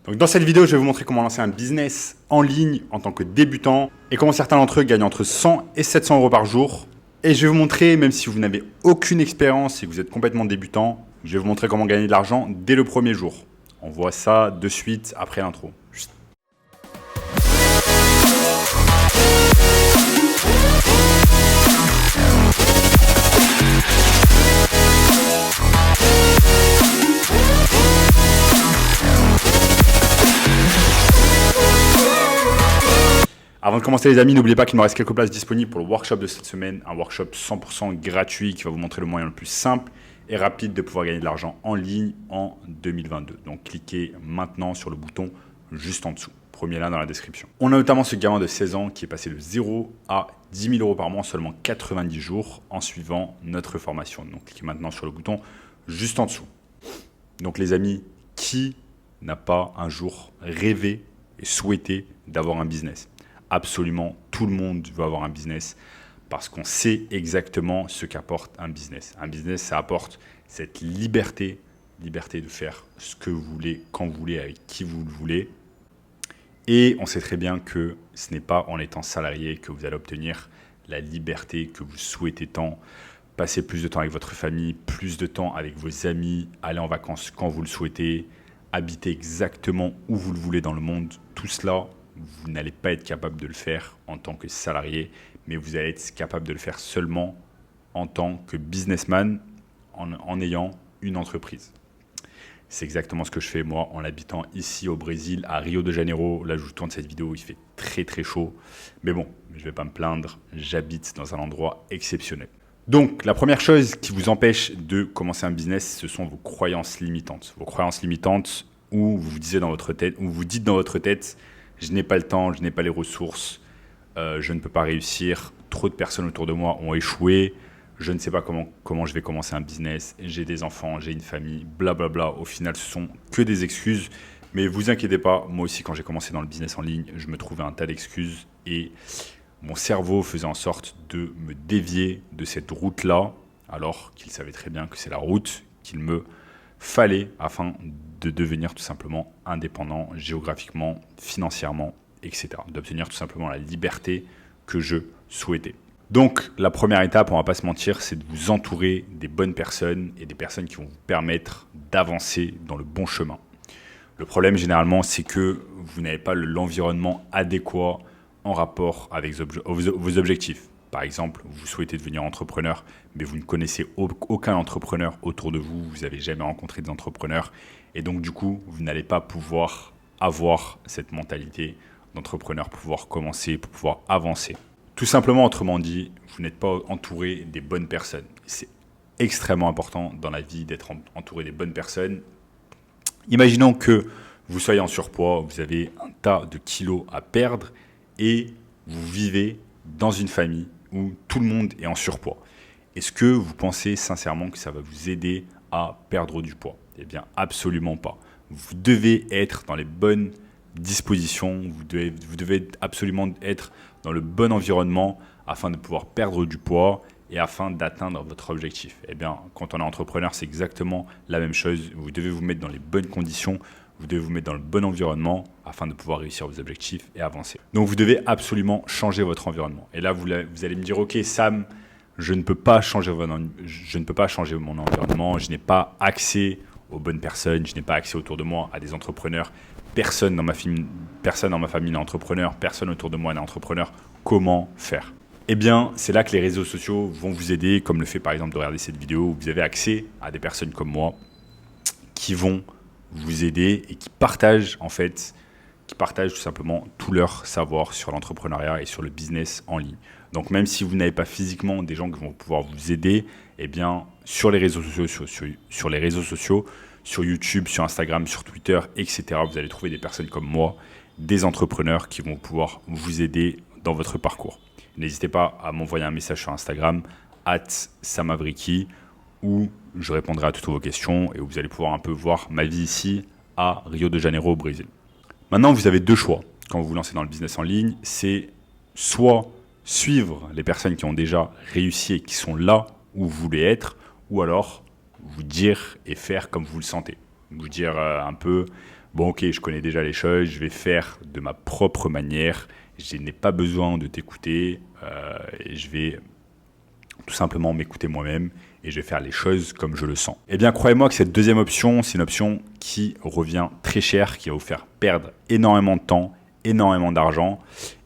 Donc dans cette vidéo, je vais vous montrer comment lancer un business en ligne en tant que débutant et comment certains d'entre eux gagnent entre 100 et 700 euros par jour. Et je vais vous montrer, même si vous n'avez aucune expérience et que vous êtes complètement débutant, je vais vous montrer comment gagner de l'argent dès le premier jour. On voit ça de suite après l'intro. Avant de commencer les amis, n'oubliez pas qu'il me reste quelques places disponibles pour le workshop de cette semaine, un workshop 100% gratuit qui va vous montrer le moyen le plus simple et rapide de pouvoir gagner de l'argent en ligne en 2022. Donc cliquez maintenant sur le bouton juste en dessous, premier lien dans la description. On a notamment ce gamin de 16 ans qui est passé de 0 à 10 000 euros par mois en seulement 90 jours en suivant notre formation. Donc cliquez maintenant sur le bouton juste en dessous. Donc les amis, qui n'a pas un jour rêvé et souhaité d'avoir un business ? Absolument tout le monde veut avoir un business parce qu'on sait exactement ce qu'apporte un business. Un business, ça apporte cette liberté de faire ce que vous voulez, quand vous voulez, avec qui vous le voulez. Et on sait très bien que ce n'est pas en étant salarié que vous allez obtenir la liberté que vous souhaitez tant. Passer plus de temps avec votre famille, plus de temps avec vos amis, aller en vacances quand vous le souhaitez, habiter exactement où vous le voulez dans le monde. Tout cela, vous n'allez pas être capable de le faire en tant que salarié, mais vous allez être capable de le faire seulement en tant que businessman, en ayant une entreprise. C'est exactement ce que je fais moi en habitant ici au Brésil, à Rio de Janeiro. Là, je vous tourne cette vidéo, il fait très très chaud. Mais bon, je ne vais pas me plaindre, j'habite dans un endroit exceptionnel. Donc, la première chose qui vous empêche de commencer un business, ce sont vos croyances limitantes. Vos croyances limitantes où vous vous dites dans votre tête, je n'ai pas le temps, je n'ai pas les ressources, je ne peux pas réussir, trop de personnes autour de moi ont échoué, je ne sais pas comment je vais commencer un business, j'ai des enfants, j'ai une famille, blablabla. Au final, ce sont que des excuses. Mais vous inquiétez pas, moi aussi, quand j'ai commencé dans le business en ligne, je me trouvais un tas d'excuses et mon cerveau faisait en sorte de me dévier de cette route-là, alors qu'il savait très bien que c'est la route qu'il me fallait afin de devenir tout simplement indépendant géographiquement, financièrement, etc. D'obtenir tout simplement la liberté que je souhaitais. Donc, la première étape, on ne va pas se mentir, c'est de vous entourer des bonnes personnes et des personnes qui vont vous permettre d'avancer dans le bon chemin. Le problème, généralement, c'est que vous n'avez pas l'environnement adéquat en rapport avec vos objectifs. Par exemple, vous souhaitez devenir entrepreneur, mais vous ne connaissez aucun entrepreneur autour de vous, vous n'avez jamais rencontré des entrepreneurs, et donc du coup, vous n'allez pas pouvoir avoir cette mentalité d'entrepreneur, pour pouvoir commencer, pour pouvoir avancer. Tout simplement, autrement dit, vous n'êtes pas entouré des bonnes personnes. C'est extrêmement important dans la vie d'être entouré des bonnes personnes. Imaginons que vous soyez en surpoids, vous avez un tas de kilos à perdre et vous vivez dans une famille où tout le monde est en surpoids. Est-ce que vous pensez sincèrement que ça va vous aider à perdre du poids ? Eh bien, absolument pas. Vous devez être dans les bonnes dispositions, vous devez absolument être dans le bon environnement afin de pouvoir perdre du poids et afin d'atteindre votre objectif. Eh bien, quand on est entrepreneur, c'est exactement la même chose. Vous devez vous mettre dans les bonnes conditions, vous devez vous mettre dans le bon environnement afin de pouvoir réussir vos objectifs et avancer. Donc, vous devez absolument changer votre environnement. Et là, vous allez me dire, OK, Sam, je ne peux pas changer mon environnement, je n'ai pas accès aux bonnes personnes, je n'ai pas accès autour de moi à des entrepreneurs, personne dans ma famille n'est entrepreneur, personne autour de moi n'est entrepreneur. Comment faire ? Eh bien, c'est là que les réseaux sociaux vont vous aider, comme le fait par exemple de regarder cette vidéo, où vous avez accès à des personnes comme moi qui vont vous aider et qui partagent tout simplement tout leur savoir sur l'entrepreneuriat et sur le business en ligne. Donc même si vous n'avez pas physiquement des gens qui vont pouvoir vous aider, eh bien sur les réseaux sociaux, sur YouTube, sur Instagram, sur Twitter, etc., vous allez trouver des personnes comme moi, des entrepreneurs qui vont pouvoir vous aider dans votre parcours. N'hésitez pas à m'envoyer un message sur Instagram, @samavriki, où je répondrai à toutes vos questions et où vous allez pouvoir un peu voir ma vie ici à Rio de Janeiro au Brésil. Maintenant, vous avez deux choix quand vous vous lancez dans le business en ligne. C'est soit suivre les personnes qui ont déjà réussi et qui sont là où vous voulez être, ou alors vous dire et faire comme vous le sentez. Vous dire un peu, bon ok, je connais déjà les choses, je vais faire de ma propre manière, je n'ai pas besoin de t'écouter, et je vais tout simplement m'écouter moi-même et je vais faire les choses comme je le sens. Eh bien, croyez-moi que cette deuxième option, c'est une option qui revient très cher, qui va vous faire perdre énormément de temps, énormément d'argent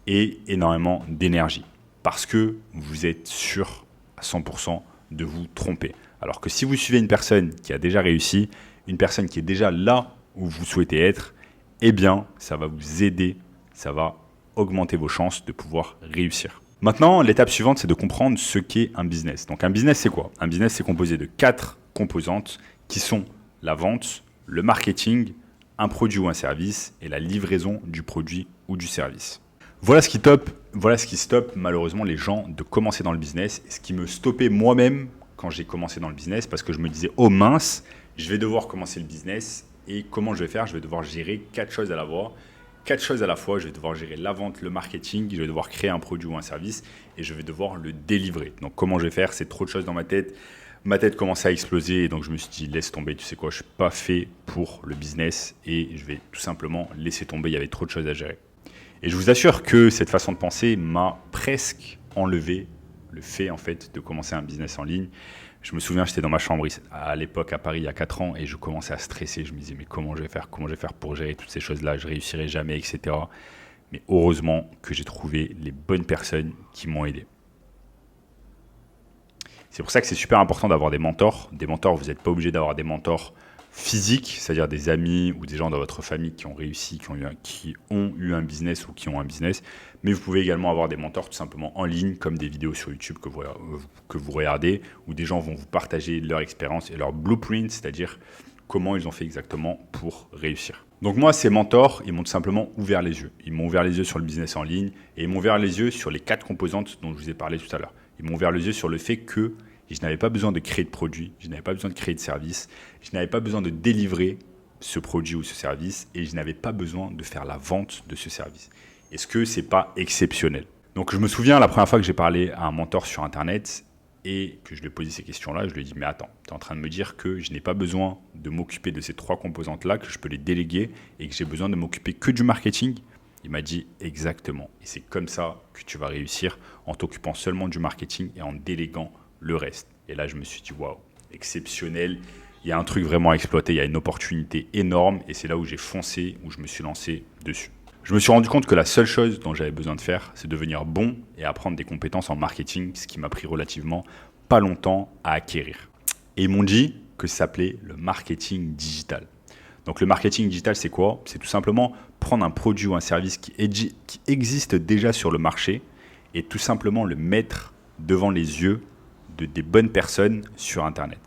et énormément d'énergie. Parce que vous êtes sûr à 100% de vous tromper. Alors que si vous suivez une personne qui a déjà réussi, une personne qui est déjà là où vous souhaitez être, eh bien, ça va vous aider, ça va augmenter vos chances de pouvoir réussir. Maintenant, l'étape suivante, c'est de comprendre ce qu'est un business. Donc un business, c'est quoi? Un business, c'est composé de 4 composantes qui sont la vente, le marketing, un produit ou un service et la livraison du produit ou du service. Voilà ce qui stoppe malheureusement les gens de commencer dans le business et ce qui me stoppait moi-même quand j'ai commencé dans le business parce que je me disais « Oh mince, je vais devoir commencer le business et comment je vais faire? Je vais devoir gérer 4 choses à la fois. 4 choses à la fois, je vais devoir gérer la vente, le marketing, je vais devoir créer un produit ou un service et je vais devoir le délivrer. Donc comment je vais faire? C'est trop de choses dans ma tête. Ma tête commençait à exploser et donc je me suis dit laisse tomber, tu sais quoi, je ne suis pas fait pour le business et je vais tout simplement laisser tomber, il y avait trop de choses à gérer. Et je vous assure que cette façon de penser m'a presque enlevé le fait en fait de commencer un business en ligne. Je me souviens, j'étais dans ma chambre à l'époque à Paris il y a 4 ans et je commençais à stresser. Je me disais mais comment je vais faire pour gérer toutes ces choses-là, je réussirai jamais, etc. Mais heureusement que j'ai trouvé les bonnes personnes qui m'ont aidé. C'est pour ça que c'est super important d'avoir des mentors. Des mentors, vous n'êtes pas obligé d'avoir des mentors physiques, c'est-à-dire des amis ou des gens dans votre famille qui ont réussi, qui ont eu un business ou qui ont un business. Mais vous pouvez également avoir des mentors tout simplement en ligne, comme des vidéos sur YouTube que vous regardez, où des gens vont vous partager leur expérience et leur blueprint, c'est-à-dire comment ils ont fait exactement pour réussir. Donc moi, ces mentors, ils m'ont tout simplement ouvert les yeux. Ils m'ont ouvert les yeux sur le business en ligne et ils m'ont ouvert les yeux sur les 4 composantes dont je vous ai parlé tout à l'heure. Ils m'ont ouvert les yeux sur le fait que je n'avais pas besoin de créer de produit, je n'avais pas besoin de créer de service, je n'avais pas besoin de délivrer ce produit ou ce service et je n'avais pas besoin de faire la vente de ce service. Est-ce que ce n'est pas exceptionnel? Donc je me souviens la première fois que j'ai parlé à un mentor sur Internet et que je lui ai posé ces questions-là, je lui ai dit mais attends, tu es en train de me dire que je n'ai pas besoin de m'occuper de ces 3 composantes-là, que je peux les déléguer et que j'ai besoin de m'occuper que du marketing? Il m'a dit exactement. Et c'est comme ça que tu vas réussir en t'occupant seulement du marketing et en déléguant le reste. Et là, je me suis dit, waouh, exceptionnel. Il y a un truc vraiment à exploiter, il y a une opportunité énorme. Et c'est là où j'ai foncé, où je me suis lancé dessus. Je me suis rendu compte que la seule chose dont j'avais besoin de faire, c'est devenir bon et apprendre des compétences en marketing, ce qui m'a pris relativement pas longtemps à acquérir. Et ils m'ont dit que ça s'appelait le marketing digital. Donc le marketing digital, c'est quoi? C'est tout simplement prendre un produit ou un service qui existe déjà sur le marché et tout simplement le mettre devant les yeux des bonnes personnes sur Internet.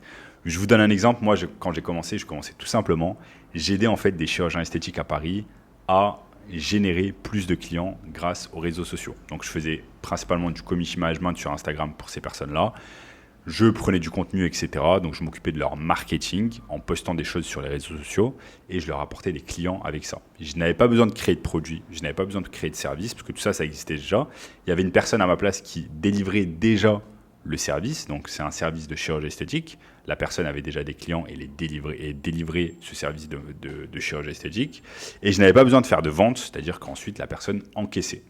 Je vous donne un exemple. Moi, quand j'ai commencé, je commençais tout simplement. J'aidais en fait des chirurgiens esthétiques à Paris à générer plus de clients grâce aux réseaux sociaux. Donc je faisais principalement du community management sur Instagram pour ces personnes-là. Je prenais du contenu, etc. Donc, je m'occupais de leur marketing en postant des choses sur les réseaux sociaux et je leur apportais des clients avec ça. Je n'avais pas besoin de créer de produits, je n'avais pas besoin de créer de services parce que tout ça, ça existait déjà. Il y avait une personne à ma place qui délivrait déjà le service. Donc, c'est un service de chirurgie esthétique. La personne avait déjà des clients et délivrait ce service de chirurgie esthétique. Et je n'avais pas besoin de faire de vente, c'est-à-dire qu'ensuite, la personne encaissait.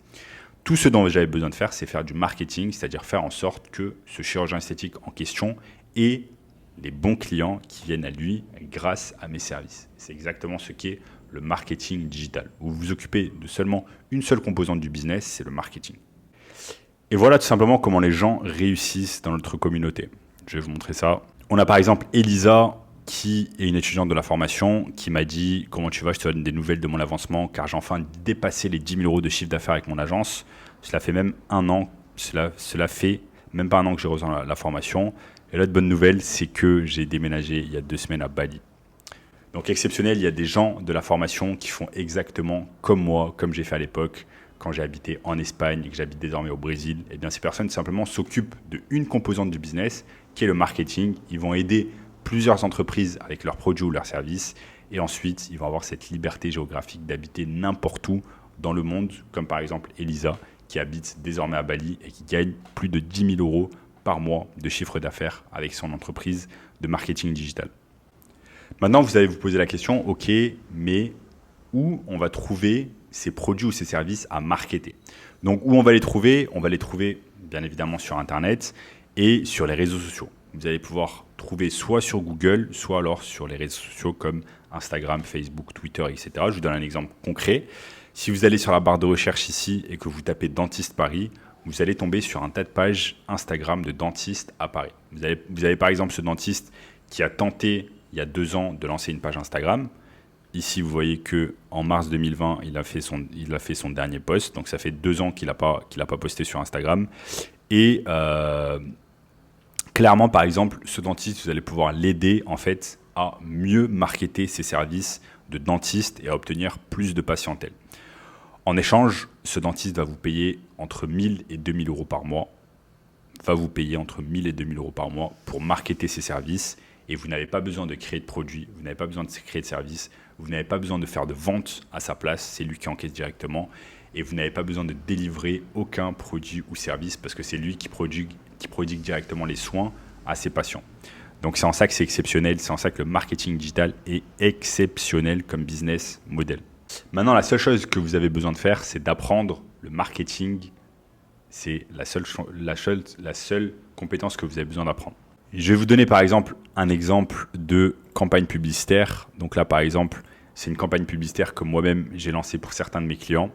Tout ce dont j'avais besoin de faire, c'est faire du marketing, c'est-à-dire faire en sorte que ce chirurgien esthétique en question ait les bons clients qui viennent à lui grâce à mes services. C'est exactement ce qu'est le marketing digital. Vous vous occupez de seulement une seule composante du business, c'est le marketing. Et voilà tout simplement comment les gens réussissent dans notre communauté. Je vais vous montrer ça. On a par exemple Elisa, qui est une étudiante de la formation, qui m'a dit « Comment tu vas? Je te donne des nouvelles de mon avancement car j'ai enfin dépassé les 10 000 € de chiffre d'affaires avec mon agence. Cela fait même un an, cela fait même pas un an que j'ai rejoint la formation. Et l'autre bonne nouvelle, c'est que j'ai déménagé il y a 2 semaines à Bali. » Donc exceptionnel, il y a des gens de la formation qui font exactement comme moi, comme j'ai fait à l'époque, quand j'ai habité en Espagne et que j'habite désormais au Brésil. Et bien ces personnes simplement s'occupent d'une composante du business qui est le marketing. Ils vont aider plusieurs entreprises avec leurs produits ou leurs services et ensuite ils vont avoir cette liberté géographique d'habiter n'importe où dans le monde, comme par exemple Elisa qui habite désormais à Bali et qui gagne plus de 10 000 € par mois de chiffre d'affaires avec son entreprise de marketing digital. Maintenant, vous allez vous poser la question, ok, mais où on va trouver ces produits ou ces services à marketer. Donc, où on va les trouver? On va les trouver bien évidemment sur Internet et sur les réseaux sociaux. Vous allez pouvoir trouver soit sur Google, soit alors sur les réseaux sociaux comme Instagram, Facebook, Twitter, etc. Je vous donne un exemple concret. Si vous allez sur la barre de recherche ici et que vous tapez dentiste Paris, vous allez tomber sur un tas de pages Instagram de dentistes à Paris. Vous avez par exemple ce dentiste qui a tenté il y a 2 ans de lancer une page Instagram. Ici, vous voyez qu'en mars 2020, il a fait son dernier post. Donc, ça fait 2 ans qu'il n'a pas posté sur Instagram. Et clairement, par exemple, ce dentiste, vous allez pouvoir l'aider en fait à mieux marketer ses services de dentiste et à obtenir plus de patientèle. En échange, ce dentiste va vous payer entre 1 000 et 2 000 euros par mois. Va vous payer entre 1 000 et 2 000 euros par mois pour marketer ses services. Et vous n'avez pas besoin de créer de produits, vous n'avez pas besoin de créer de services, vous n'avez pas besoin de faire de vente à sa place, c'est lui qui encaisse directement. Et vous n'avez pas besoin de délivrer aucun produit ou service parce que c'est lui qui prodigue directement les soins à ses patients. Donc c'est en ça que c'est exceptionnel, c'est en ça que le marketing digital est exceptionnel comme business model. Maintenant, la seule chose que vous avez besoin de faire, c'est d'apprendre le marketing. C'est la seule compétence que vous avez besoin d'apprendre. Je vais vous donner par exemple un exemple de campagne publicitaire. Donc là, par exemple, c'est une campagne publicitaire que moi-même j'ai lancée pour certains de mes clients.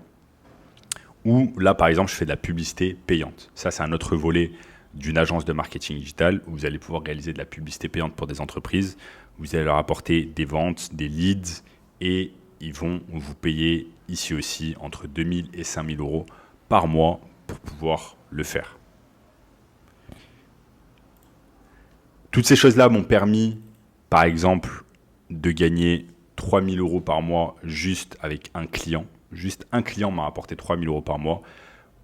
Où là, par exemple, je fais de la publicité payante. Ça, c'est un autre volet d'une agence de marketing digital où vous allez pouvoir réaliser de la publicité payante pour des entreprises. Vous allez leur apporter des ventes, des leads et ils vont vous payer ici aussi entre 2 000 et 5 000 euros par mois pour pouvoir le faire. Toutes ces choses-là m'ont permis, par exemple, de gagner 3 000 euros par mois juste avec un client. Juste un client m'a apporté 3 000 euros par mois.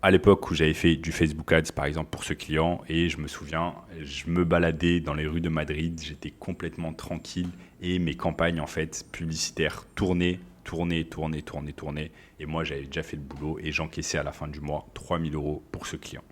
À l'époque où j'avais fait du Facebook Ads, par exemple, pour ce client, et je me souviens, je me baladais dans les rues de Madrid, j'étais complètement tranquille et mes campagnes en fait publicitaires tournaient. Et moi, j'avais déjà fait le boulot et j'encaissais à la fin du mois 3 000 euros pour ce client.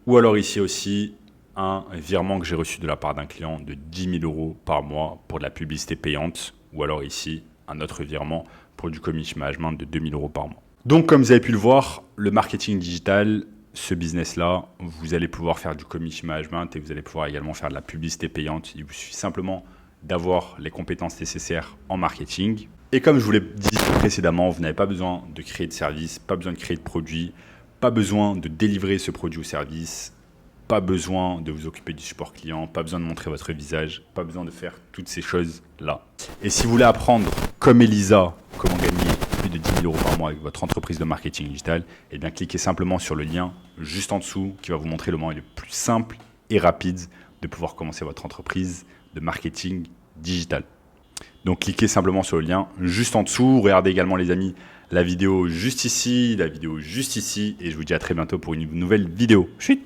Ou alors ici aussi, un virement que j'ai reçu de la part d'un client de 10 000 euros par mois pour de la publicité payante. Ou alors ici, un autre virement pour du commission management de 2 000 euros par mois. Donc, comme vous avez pu le voir, le marketing digital, ce business-là, vous allez pouvoir faire du commission management et vous allez pouvoir également faire de la publicité payante. Il vous suffit simplement d'avoir les compétences nécessaires en marketing. Et comme je vous l'ai dit précédemment, vous n'avez pas besoin de créer de service, pas besoin de créer de produit, pas besoin de délivrer ce produit ou service, pas besoin de vous occuper du support client, pas besoin de montrer votre visage, pas besoin de faire toutes ces choses-là. Et si vous voulez apprendre, comme Elisa, comment gagner plus de 10 000 euros par mois avec votre entreprise de marketing digital, eh bien cliquez simplement sur le lien juste en dessous qui va vous montrer le moyen le plus simple et rapide de pouvoir commencer votre entreprise de marketing digital. Donc cliquez simplement sur le lien juste en dessous. Regardez également les amis la vidéo juste ici, la vidéo juste ici et je vous dis à très bientôt pour une nouvelle vidéo. Chut.